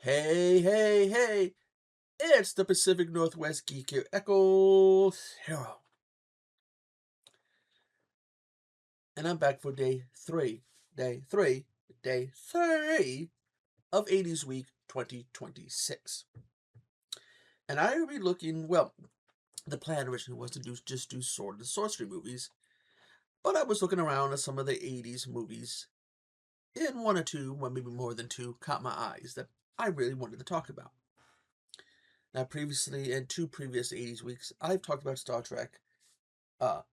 Hey, hey, hey! It's the Pacific Northwest Geek here, Echo Hero. And I'm back for day three of 80's Week 2026. And I will be looking, well, the plan originally was to just do sword and sorcery movies, but I was looking around at some of the 80's movies, and one or two, well, maybe more than two, caught my eyes that I really wanted to talk about. Now, previously, in two previous 80's weeks, I've talked about Star Trek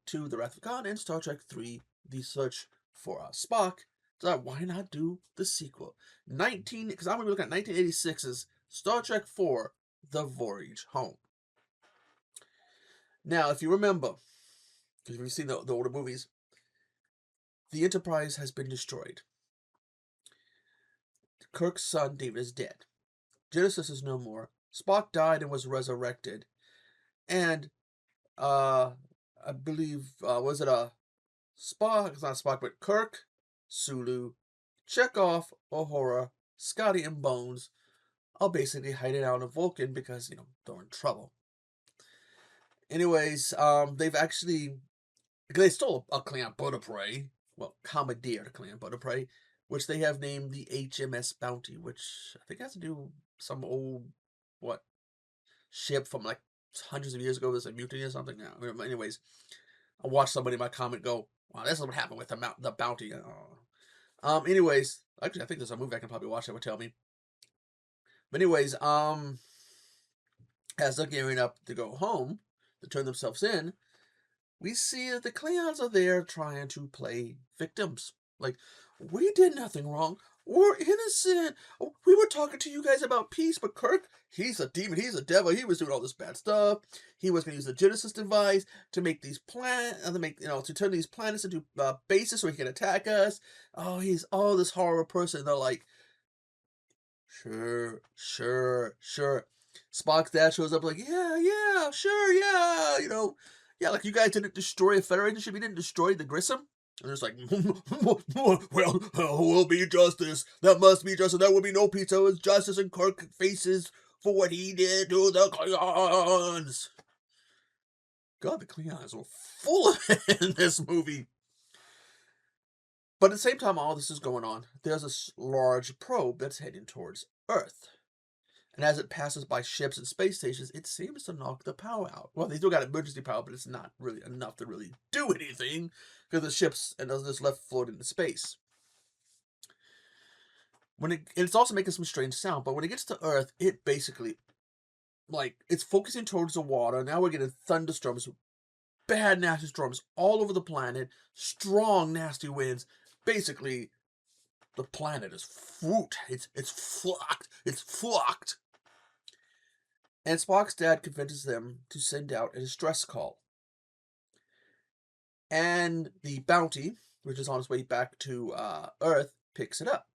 2, The Wrath of Khan, and Star Trek 3, The Search for Spock. So why not do the sequel? Because I'm going to be looking at 1986's Star Trek 4, The Voyage Home. Now, if you remember, because you've seen the older movies, the Enterprise has been destroyed. Kirk's son, David, is dead. Genesis is no more. Spock died and was resurrected. And, I believe, was it Spock? It's not Spock, but Kirk, Sulu, Chekhov, Uhura, Scotty, and Bones are basically hiding out on Vulcan because, they're in trouble. Anyways, they've actually, they stole a Klingon boat of prey, well, commandeered a Klingon boat of prey, which they have named the HMS Bounty, which I think has to do with some old, ship from like hundreds of years ago. There's a mutiny or something. Now, anyways, I watched somebody in my comment go, "Wow, this is what happened with the bounty." Anyways, actually, I think there's a movie I can probably watch that would tell me. But anyways, as they're gearing up to go home to turn themselves in, we see that the Klingons are there trying to play victims. Like, we did nothing wrong. We're innocent. We were talking to you guys about peace, but Kirk, he's a demon. He's a devil. He was doing all this bad stuff. He was going to use the Genesis device to make these to turn these planets into bases so he can attack us. Oh, he's all this horrible person. And they're like, sure, sure, sure. Spock's dad shows up like, yeah, yeah, sure, yeah, yeah, like you guys didn't destroy a Federation ship, you didn't destroy the Grissom. And it's like, well, will be justice. That must be justice. There will be no peace. There was justice, and Kirk faces for what he did to the Klingons. God, the Klingons were full of it in this movie. But at the same time, all this is going on, there's a large probe that's heading towards Earth. And as it passes by ships and space stations, it seems to knock the power out. Well, they still got emergency power, but it's not really enough to really do anything because the ships and others left floating in space. It's also making some strange sound, but when it gets to Earth, it basically, it's focusing towards the water. Now we're getting thunderstorms, bad, nasty storms all over the planet, strong, nasty winds. Basically, the planet is flooded. It's flocked. It's flocked. And Spock's dad convinces them to send out a distress call. And the Bounty, which is on its way back to Earth, picks it up.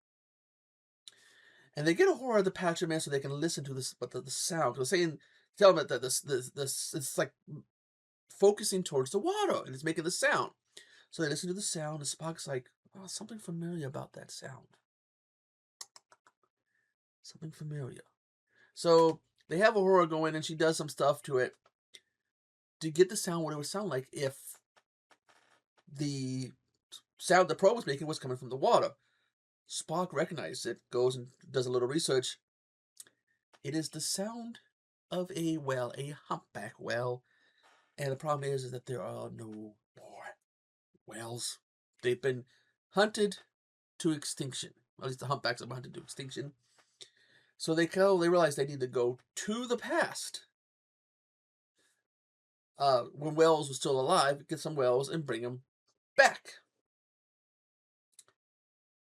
And they get a horror of the patch of man so they can listen to this, but the sound. They're saying, tell them that this it's like focusing towards the water, and it's making the sound. So they listen to the sound, and Spock's like, oh, something familiar about that sound. Something familiar. So they have a horror going, and she does some stuff to it to get the sound what it would sound like if the sound the probe was making was coming from the water. Spock recognizes it, goes and does a little research. It is the sound of a humpback whale. And the problem is that there are no more whales. They've been hunted to extinction. At least the humpbacks have been hunted to extinction. So they realize they need to go to the past. When whales were still alive, get some whales and bring them back.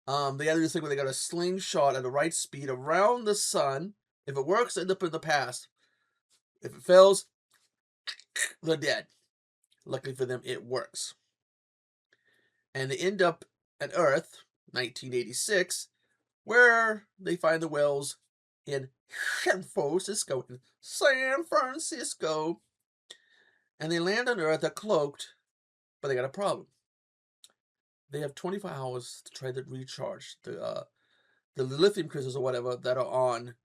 They gotta do this thing where they got a slingshot at the right speed around the sun. If it works, they end up in the past. If it fails, they're dead. Luckily for them, it works. And they end up at Earth, 1986, where they find the whales in San Francisco. And they land on Earth, they're cloaked, but they got a problem. They have 24 hours to try to recharge the lithium crystals or whatever that are on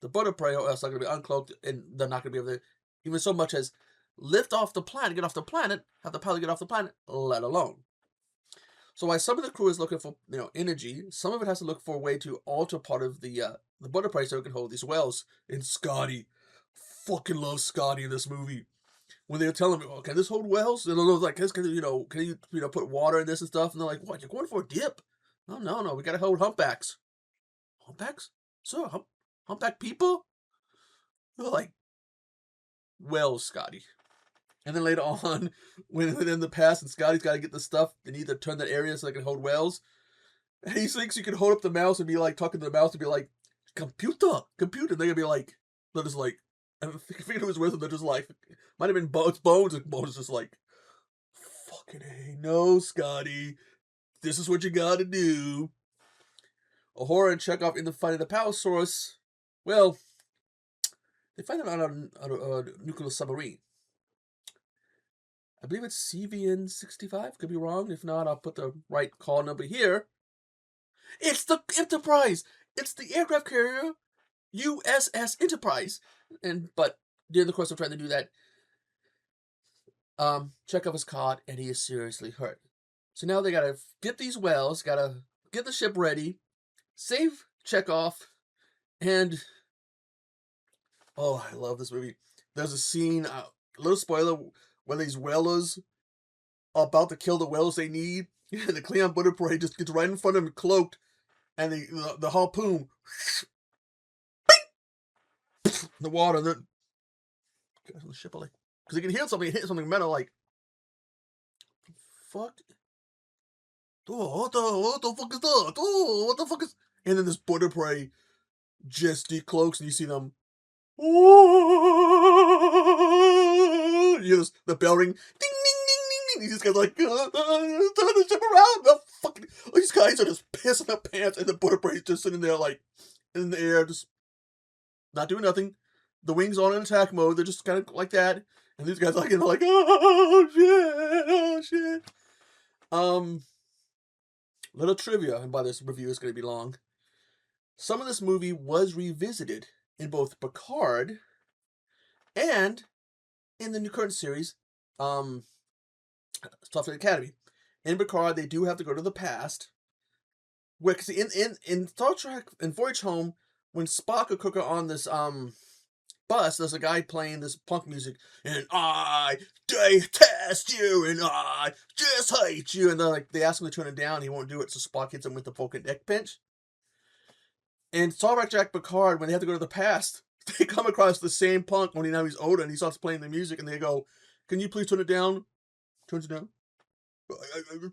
the butter prey, or else they're going to be uncloaked, and they're not going to be able to even so much as lift off the planet, get off the planet, have the pilot get off the planet, let alone. So while some of the crew is looking for energy, some of it has to look for a way to alter part of the butter prey so it can hold these wells. And Scotty, fucking love Scotty in this movie. When they were telling me, "Oh, can this hold wells?" And I was like, "Can you put water in this and stuff?" And they're like, "What? You're going for a dip?" "No, no, we gotta hold humpbacks." "Humpbacks? Sir, humpback people?" They're like, "Well, Scotty." And then later on, when in the past and Scotty's got to get the stuff, they need to turn that area so they can hold wells. And he thinks you can hold up the mouse and be like talking to the mouse and be like, "Computer, computer." And they're gonna be like, they're just like, I forget who was with them. They're just like, might have been Bones. And Bones is just like, "Fucking A, no, Scotty. This is what you gotta do." Uhura and Chekhov in the fight of the power source. Well, they find it on a nuclear submarine. I believe it's CVN-65. Could be wrong. If not, I'll put the right call number here. It's the Enterprise. It's the aircraft carrier USS Enterprise. But during the course of trying to do that, Chekhov is caught and he is seriously hurt. So now they gotta get these wells, gotta get the ship ready, save Chekhov, and oh, I love this movie. There's a scene, a little spoiler, where these whalers are about to kill the whales they need, and the Klingon butter parade just gets right in front of them, cloaked, and the harpoon, the water, the ship are like, because they can hear something, hit something metal, like, fuck. Oh, what the fuck is that? Oh, what the fuck is? And then this butter prey just decloaks, and you see them. Oh, you hear the bell ring, ding, ding, ding, ding, ding. These guys are like, turn the ship around. The fucking, these guys are just pissing their pants, and the butter prey is just sitting there like in the air, just not doing nothing. The wings on in attack mode. They're just kind of like that, and these guys like, like, oh shit. Little trivia, and by this review is going to be long. Some of this movie was revisited in both Picard and in the new current series, Starfleet Academy. In Picard, they do have to go to the past. Where, cause in Star Trek, in Voyage Home, when Spock and Cook are on this bus, there's a guy playing this punk music, and I detest you, and I just hate you, and they ask him to turn it down, he won't do it, so Spock hits him with the poke and neck pinch. And Star Trek Jack Picard, when they have to go to the past, they come across the same punk when now he's older and he starts playing the music, and they go, "Can you please turn it down?" Turns it down. I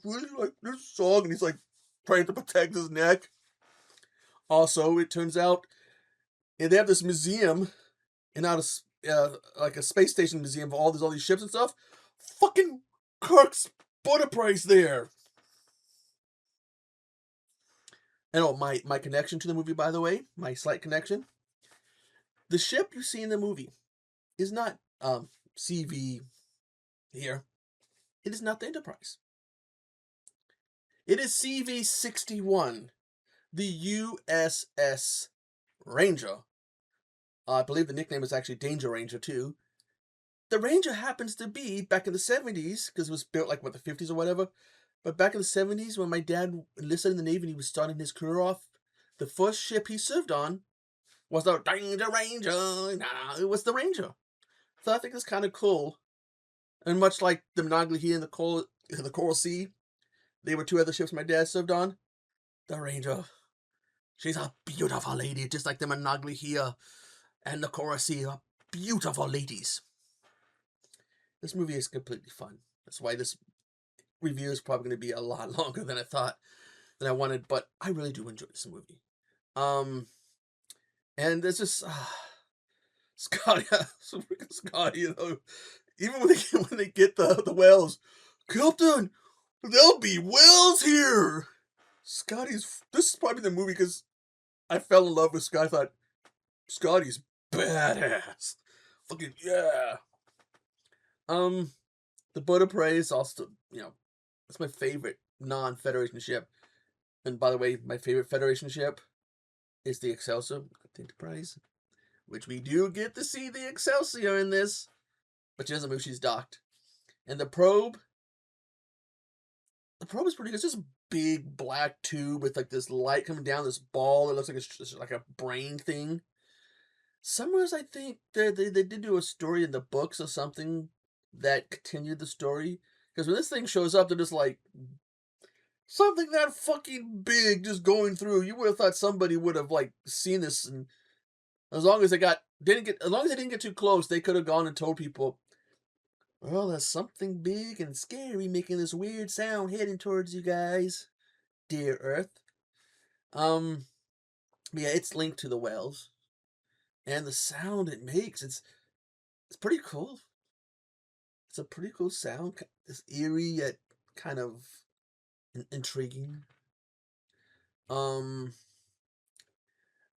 really like this song, and he's like trying to protect his neck. Also, it turns out they have this museum, and out of like a space station museum of all these ships and stuff. Fucking Kirk's butter price there. And my connection to the movie, by the way, my slight connection. The ship you see in the movie is not CV here. It is not the Enterprise. It is CV-61, the USS Ranger. I believe the nickname is actually Danger Ranger too. The Ranger happens to be back in the 70s, because it was built like, what, the 50s or whatever. But back in the 70s, when my dad enlisted in the Navy and he was starting his career off, the first ship he served on was the Danger Ranger. Nah, it was the Ranger. So I think it's kind of cool. And much like the Monongahela and the Coral Sea, they were two other ships my dad served on. The Ranger, she's a beautiful lady, just like the Monongahela and the Coral Sea are beautiful ladies. This movie is completely fun. That's why this review is probably going to be a lot longer than I wanted, but I really do enjoy this movie. And it's just Scotty, Scotty, even when they get the whales, "Captain, there'll be whales here." This is probably the movie because I fell in love with Scotty. I thought, Scotty's badass. Fucking yeah. The Butter Prey is also, it's my favorite non-Federation ship. And by the way, my favorite Federation ship is the Excelsior, the Enterprise. which we do get to see the Excelsior in this, but she doesn't move, she's docked. And the probe is pretty good. It's just a big black tube with like this light coming down, this ball that looks like it's just like a brain thing. Somewheres I think they did do a story in the books or something that continued the story. Because when this thing shows up, they're just like, something that fucking big just going through. You would have thought somebody would have like seen this, and as long as they didn't get too close, they could have gone and told people, well, there's something big and scary making this weird sound heading towards you guys, dear Earth. Yeah, it's linked to the wells, and the sound it makes, it's pretty cool. It's a pretty cool sound. It's eerie yet kind of intriguing.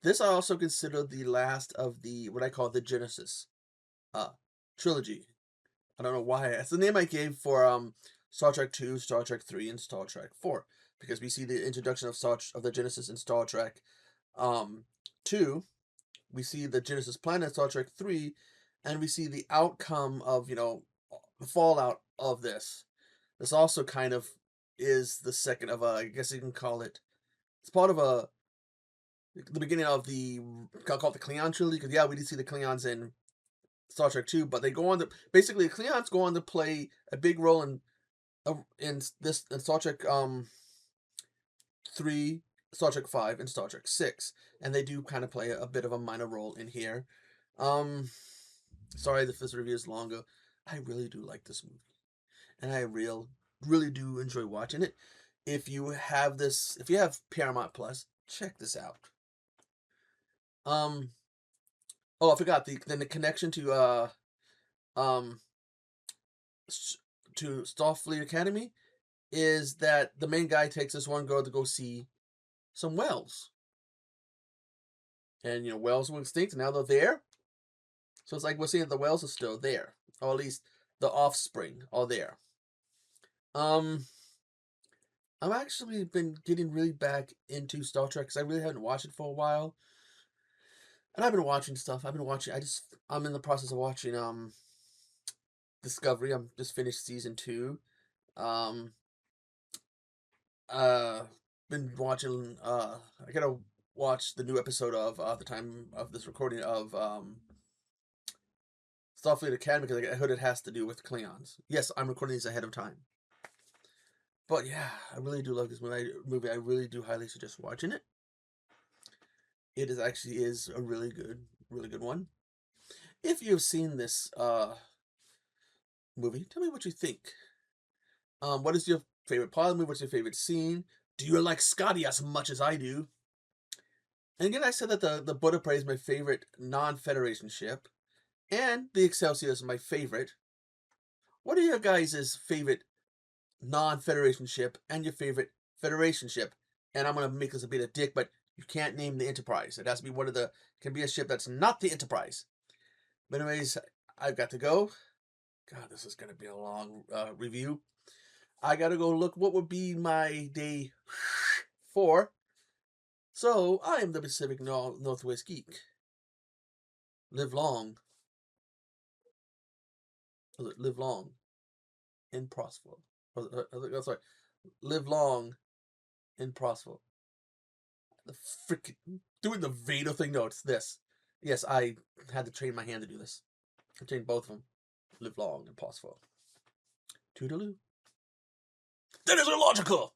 This I also consider the last of the what I call the Genesis trilogy. I don't know why. That's the name I gave for Star Trek 2, Star Trek 3, and Star Trek 4. Because we see the introduction of the Genesis in Star Trek 2. We see the Genesis planet in Star Trek 3, and we see the outcome of, the fallout of this. This also kind of is the second of I guess you can call it, it's part of the beginning of I'll call it the Klingon trilogy, because yeah, we did see the Klingons in Star Trek 2, but they go on to, basically the Klingons go on to play a big role in Star Trek 3, Star Trek 5, and Star Trek 6, and they do kind of play a bit of a minor role in here. Sorry if this review is longer. I really do like this movie, and I really do enjoy watching it. If you have Paramount Plus, check this out. Oh, I forgot the connection to Starfleet Academy is that the main guy takes this one girl to go see some whales. And whales were extinct, and now they're there. So it's like we're seeing the whales are still there, or at least the offspring are there. I've actually been getting really back into Star Trek because I really haven't watched it for a while. And I've been watching stuff. I'm in the process of watching Discovery. I'm just finished season 2. Been watching I gotta watch the new episode of the time of this recording of Starfleet Academy, because I heard it has to do with Klingons. Yes, I'm recording these ahead of time. But yeah, I really do love this movie. I really do highly suggest watching it. It is a really good one. If you've seen this movie, tell me what you think. What is your favorite part of the movie? What's your favorite scene? Do you like Scotty as much as I do? And again, I said that the Buddha Prey is my favorite non-Federation ship, and the Excelsior is my favorite. What are your guys' favorite non-Federation ship and your favorite Federation ship? And I'm gonna make this a bit of dick, but you can't name the Enterprise. It has to be can be a ship that's not the Enterprise. But anyways, I've got to go. God, this is gonna be a long review. I gotta go look what would be my day 4. So, I am the Pacific Northwest Geek. Live long. Live long and prosper. Sorry. Live long and prosper. The freaking doing the Vader thing. No, it's this. Yes, I had to train my hand to do this. I trained both of them. Live long and prosper. Toodaloo. That is illogical.